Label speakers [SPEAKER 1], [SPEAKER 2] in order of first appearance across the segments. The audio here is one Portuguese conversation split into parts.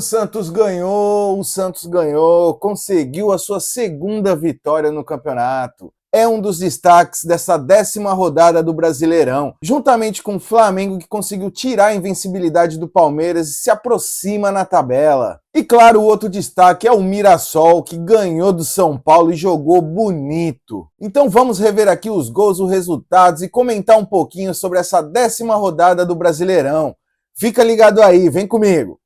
[SPEAKER 1] O Santos ganhou, conseguiu a sua segunda vitória no campeonato. É um dos destaques dessa 10ª rodada do Brasileirão, juntamente com o Flamengo, que conseguiu tirar a invencibilidade do Palmeiras e se aproxima na tabela. E claro, o outro destaque é o Mirassol, que ganhou do São Paulo e jogou bonito. Então vamos rever aqui os gols, os resultados e comentar um pouquinho sobre essa 10ª rodada do Brasileirão. Fica ligado aí, vem comigo!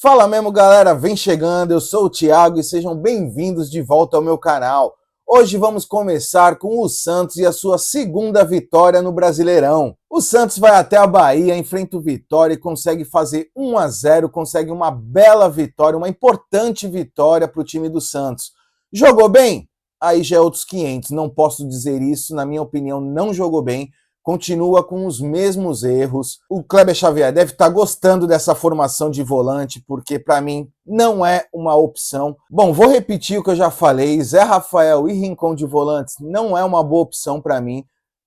[SPEAKER 1] Fala mesmo, galera, vem chegando, eu sou o Thiago e sejam bem-vindos de volta ao meu canal. Hoje vamos começar com o Santos e a sua segunda vitória no Brasileirão. O Santos vai até a Bahia, enfrenta o Vitória e consegue fazer 1-0, consegue uma bela vitória, uma importante vitória para o time do Santos. Jogou bem? Aí já é outros 500, não posso dizer isso, na minha opinião não jogou bem. Continua com os mesmos erros. O Kleber Xavier deve estar gostando dessa formação de volante, porque para mim não é uma opção. Bom, vou repetir o que eu já falei, Zé Rafael e Rincon de volantes não é uma boa opção para mim.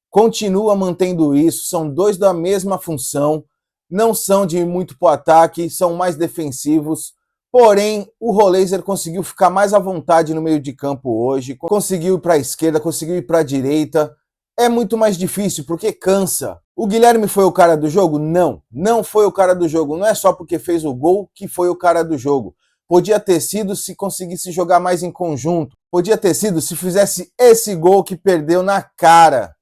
[SPEAKER 1] Continua mantendo isso, são dois da mesma função, não são de muito pro ataque, são mais defensivos. Porém, o Roleiser conseguiu ficar mais à vontade no meio de campo hoje, conseguiu ir para a esquerda, conseguiu ir para a direita. É muito mais difícil, porque cansa. O Guilherme foi o cara do jogo? Não, não foi o cara do jogo. Não é só porque fez o gol que foi o cara do jogo. Podia ter sido se conseguisse jogar mais em conjunto. Podia ter sido se fizesse esse gol que perdeu na cara.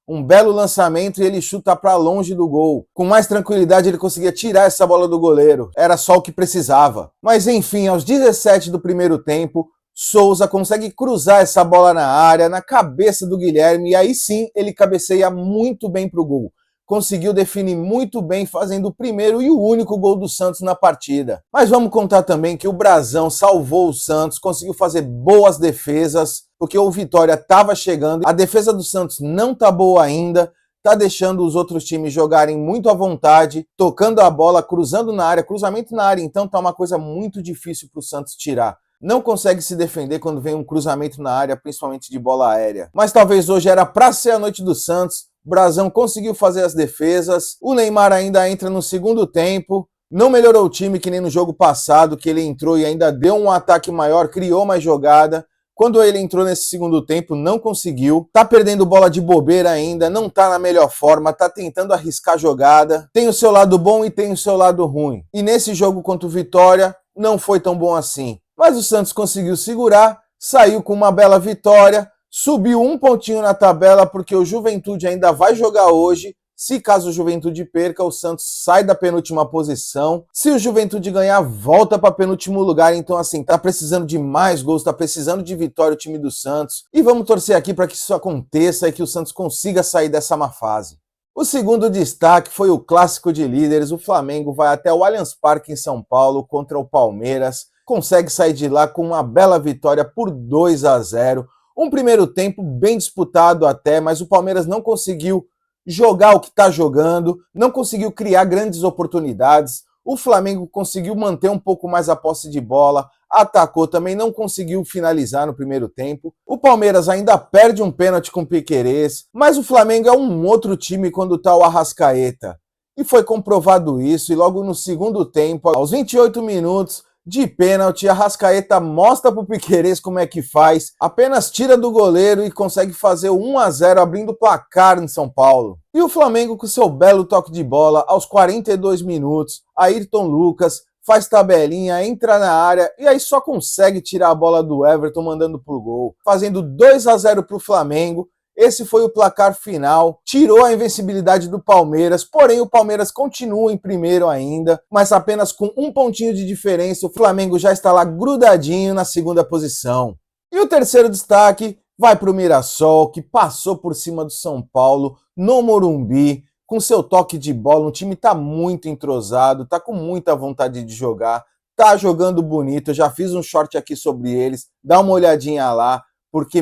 [SPEAKER 1] Um belo lançamento e ele chuta para longe do gol. Com mais tranquilidade ele conseguia tirar essa bola do goleiro. Era só o que precisava. Mas enfim, aos 17 do primeiro tempo, Souza consegue cruzar essa bola na área, na cabeça do Guilherme, e aí sim ele cabeceia muito bem para o gol. Conseguiu definir muito bem, fazendo o primeiro e o único gol do Santos na partida. Mas vamos contar também que o Brazão salvou o Santos, conseguiu fazer boas defesas, porque o Vitória estava chegando. A defesa do Santos não está boa ainda, está deixando os outros times jogarem muito à vontade, tocando a bola, cruzando na área, cruzamento na área, então tá uma coisa muito difícil para o Santos tirar. Não consegue se defender quando vem um cruzamento na área, principalmente de bola aérea. Mas talvez hoje era para ser a noite do Santos. Brazão conseguiu fazer as defesas. O Neymar ainda entra no segundo tempo. Não melhorou o time que nem no jogo passado, que ele entrou e ainda deu um ataque maior, criou mais jogada. Quando ele entrou nesse segundo tempo, não conseguiu. Tá perdendo bola de bobeira ainda, não tá na melhor forma, tá tentando arriscar jogada. Tem o seu lado bom e tem o seu lado ruim. E nesse jogo contra o Vitória, não foi tão bom assim. Mas o Santos conseguiu segurar, saiu com uma bela vitória, subiu um pontinho na tabela porque o Juventude ainda vai jogar hoje. Se caso o Juventude perca, o Santos sai da penúltima posição. Se o Juventude ganhar, volta para penúltimo lugar. Então assim, tá precisando de mais gols, tá precisando de vitória o time do Santos. E vamos torcer aqui para que isso aconteça e que o Santos consiga sair dessa má fase. O segundo destaque foi o clássico de líderes. O Flamengo vai até o Allianz Parque em São Paulo contra o Palmeiras. Consegue sair de lá com uma bela vitória por 2-0. Um primeiro tempo bem disputado até, mas o Palmeiras não conseguiu jogar o que está jogando, não conseguiu criar grandes oportunidades. O Flamengo conseguiu manter um pouco mais a posse de bola, atacou também, não conseguiu finalizar no primeiro tempo. O Palmeiras ainda perde um pênalti com o Piquerez, mas o Flamengo é um outro time quando está o Arrascaeta. E foi comprovado isso, e logo no segundo tempo, aos 28 minutos, de pênalti, a Arrascaeta mostra pro Piquerez como é que faz, apenas tira do goleiro e consegue fazer o 1-0 abrindo o placar em São Paulo. E o Flamengo com seu belo toque de bola, aos 42 minutos, Ayrton Lucas faz tabelinha, entra na área e aí só consegue tirar a bola do Everton mandando pro gol, fazendo 2-0 pro Flamengo. Esse foi o placar final, tirou a invencibilidade do Palmeiras, porém o Palmeiras continua em primeiro ainda, mas apenas com um pontinho de diferença, o Flamengo já está lá grudadinho na segunda posição. E o terceiro destaque vai para o Mirassol, que passou por cima do São Paulo no Morumbi, com seu toque de bola. O time está muito entrosado, está com muita vontade de jogar, está jogando bonito. Eu já fiz um short aqui sobre eles, dá uma olhadinha lá, porque,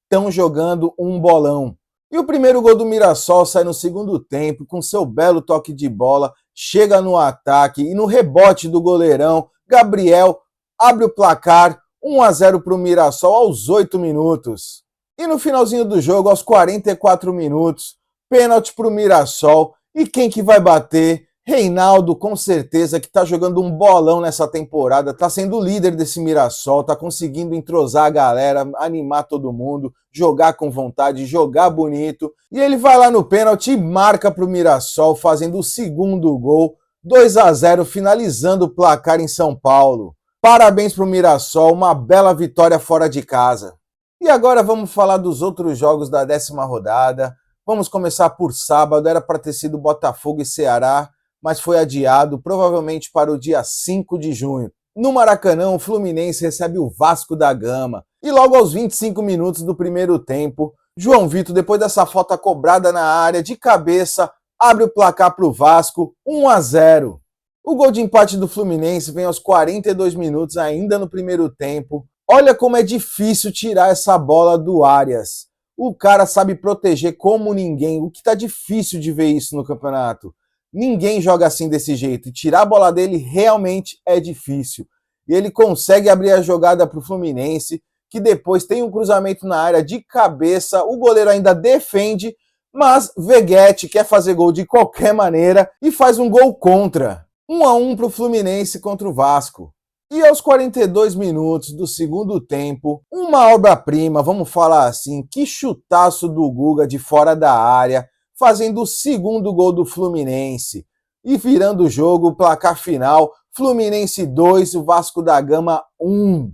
[SPEAKER 1] estão jogando um bolão. E o primeiro gol do Mirassol sai no segundo tempo, com seu belo toque de bola, chega no ataque e no rebote do goleirão, Gabriel abre o placar, 1-0 para o Mirassol aos 8 minutos. E no finalzinho do jogo, aos 44 minutos, pênalti para o Mirassol E quem que vai bater? Reinaldo, com certeza, que tá jogando um bolão nessa temporada, tá sendo o líder desse Mirassol, tá conseguindo entrosar a galera, animar todo mundo, jogar com vontade, jogar bonito. E ele vai lá no pênalti e marca pro Mirassol, fazendo o segundo gol, 2-0, finalizando o placar em São Paulo. Parabéns pro Mirassol, uma bela vitória fora de casa. E agora vamos falar dos outros jogos da 10ª rodada. Vamos começar por sábado, era para ter sido Botafogo e Ceará, mas foi adiado, provavelmente para o dia 5 de junho. No Maracanã, o Fluminense recebe o Vasco da Gama. E logo aos 25 minutos do primeiro tempo, João Vitor, depois dessa falta cobrada na área, de cabeça, abre o placar para o Vasco, 1-0. O gol de empate do Fluminense vem aos 42 minutos, ainda no primeiro tempo. Olha como é difícil tirar essa bola do Arias. O cara sabe proteger como ninguém, o que tá difícil de ver isso no campeonato. Ninguém joga assim desse jeito, e tirar a bola dele realmente é difícil. E ele consegue abrir a jogada para o Fluminense, que depois tem um cruzamento na área de cabeça, o goleiro ainda defende, mas Veguete quer fazer gol de qualquer maneira e faz um gol contra. 1-1 para o Fluminense contra o Vasco. E aos 42 minutos do segundo tempo, uma obra-prima, vamos falar assim, que chutaço do Guga de fora da área, fazendo o segundo gol do Fluminense. E virando o jogo, o placar final, Fluminense 2, o Vasco da Gama 1.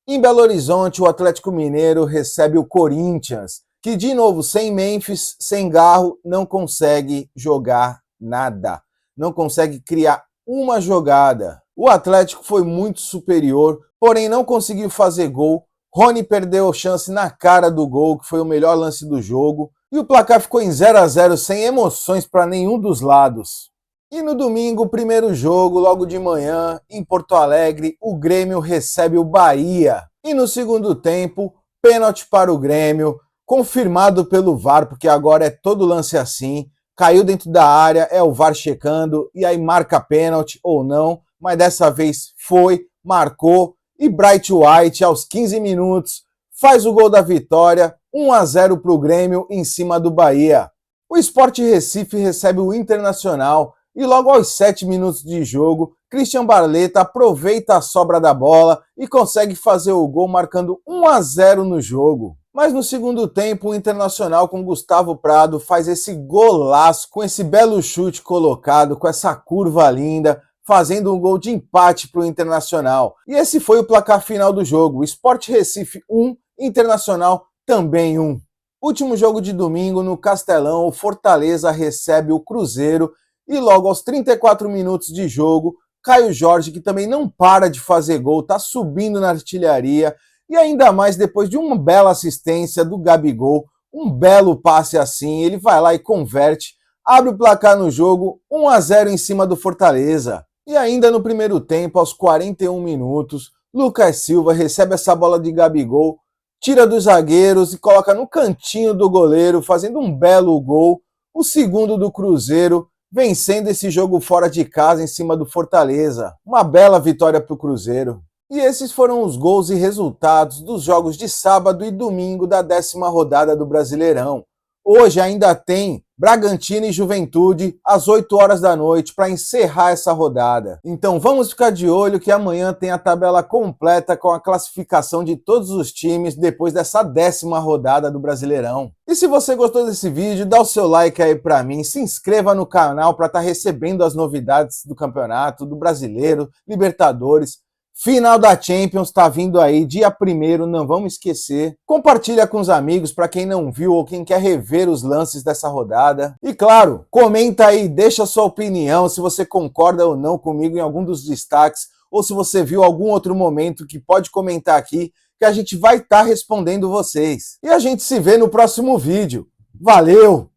[SPEAKER 1] Em Belo Horizonte, o Atlético Mineiro recebe o Corinthians, que de novo, sem Memphis, sem Garro, não consegue jogar nada. Não consegue criar uma jogada. O Atlético foi muito superior, porém não conseguiu fazer gol. Rony perdeu a chance na cara do gol, que foi o melhor lance do jogo. E o placar ficou em 0-0, sem emoções para nenhum dos lados. E no domingo, o primeiro jogo, logo de manhã, em Porto Alegre, o Grêmio recebe o Bahia. E no segundo tempo, pênalti para o Grêmio, confirmado pelo VAR, porque agora é todo lance assim. Caiu dentro da área, é o VAR checando, e aí marca pênalti ou não. Mas dessa vez foi, marcou. E Bright White, aos 15 minutos, faz o gol da vitória, 1-0 para o Grêmio em cima do Bahia. O Sport Recife recebe o Internacional e logo aos 7 minutos de jogo, Christian Barleta aproveita a sobra da bola e consegue fazer o gol marcando 1-0 no jogo. Mas no segundo tempo, o Internacional com Gustavo Prado faz esse golaço, com esse belo chute colocado, com essa curva linda, fazendo um gol de empate para o Internacional. E esse foi o placar final do jogo, Sport Recife 1, Internacional também 1. Último jogo de domingo no Castelão, o Fortaleza recebe o Cruzeiro e logo aos 34 minutos de jogo, Caio Jorge, que também não para de fazer gol, tá subindo na artilharia e ainda mais depois de uma bela assistência do Gabigol, um belo passe assim, ele vai lá e converte, abre o placar no jogo, 1-0 em cima do Fortaleza. E ainda no primeiro tempo, aos 41 minutos, Lucas Silva recebe essa bola de Gabigol, tira dos zagueiros e coloca no cantinho do goleiro, fazendo um belo gol, o segundo do Cruzeiro, vencendo esse jogo fora de casa em cima do Fortaleza. Uma bela vitória para o Cruzeiro. E esses foram os gols e resultados dos jogos de sábado e domingo da 10ª rodada do Brasileirão. Hoje ainda tem Bragantino e Juventude às 8 horas da noite para encerrar essa rodada. Então vamos ficar de olho que amanhã tem a tabela completa com a classificação de todos os times depois dessa 10ª rodada do Brasileirão. E se você gostou desse vídeo, dá o seu like aí para mim, se inscreva no canal para estar recebendo as novidades do campeonato, do Brasileiro, Libertadores. Final da Champions tá vindo aí, dia 1º, não vamos esquecer. Compartilha com os amigos para quem não viu ou quem quer rever os lances dessa rodada. E claro, comenta aí, deixa sua opinião, se você concorda ou não comigo em algum dos destaques, ou se você viu algum outro momento que pode comentar aqui, que a gente vai estar respondendo vocês. E a gente se vê no próximo vídeo. Valeu!